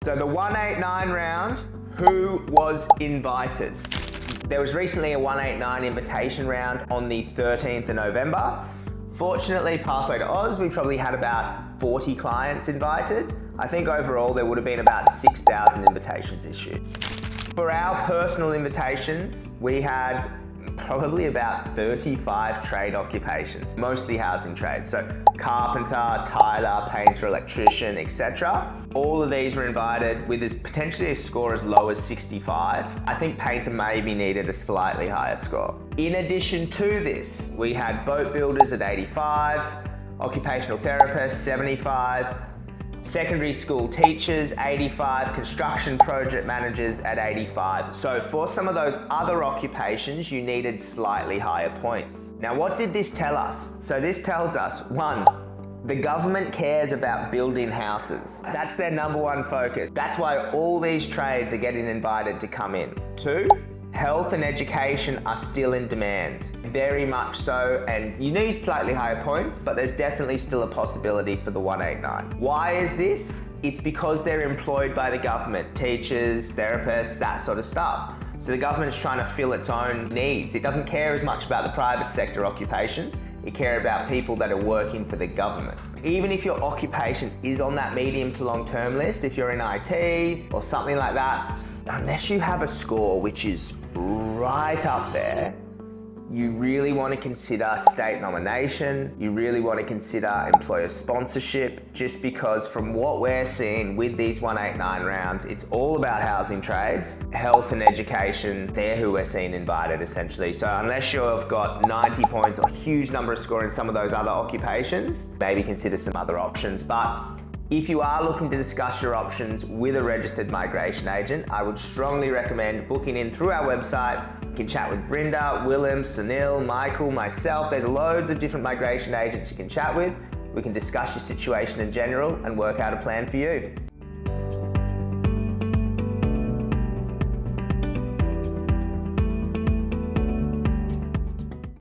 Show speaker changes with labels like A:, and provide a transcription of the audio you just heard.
A: So the 189 round, who was invited? There was recently a 189 invitation round on the 13th of November. Fortunately, Pathway to Oz, we probably had about 40 clients invited. I think overall there would have been about 6,000 invitations issued. For our personal invitations, we had probably about 35 trade occupations, mostly housing trades. So carpenter, tiler, painter, electrician, etc. All of these were invited with potentially a score as low as 65. I think painter maybe needed a slightly higher score. In addition to this, we had boat builders at 85, occupational therapists 75, secondary school teachers 85, construction project managers at 85. So for some of those other occupations, you needed slightly higher points. Now, what did this tell us? So this tells us, one, the government cares about building houses. That's their number one focus. That's why all these trades are getting invited to come in. Two, health and education are still in demand. Very much so, and you need slightly higher points, but there's definitely still a possibility for the 189. Why is this? It's because they're employed by the government, teachers, therapists, that sort of stuff. So the government's trying to fill its own needs. It doesn't care as much about the private sector occupations. It cares about people that are working for the government. Even if your occupation is on that medium to long-term list, if you're in IT or something like that, unless you have a score which is right up there, you really want to consider state nomination, you really want to consider employer sponsorship, just because from what we're seeing with these 189 rounds, it's all about housing trades, health and education, they're who we're seeing invited essentially. So unless you've got 90 points or a huge number of score in some of those other occupations, maybe consider some other options. But if you are looking to discuss your options with a registered migration agent, I would strongly recommend booking in through our website. You can chat with Vrinda, Willem, Sunil, Michael, myself. There's loads of different migration agents you can chat with. We can discuss your situation in general and work out a plan for you.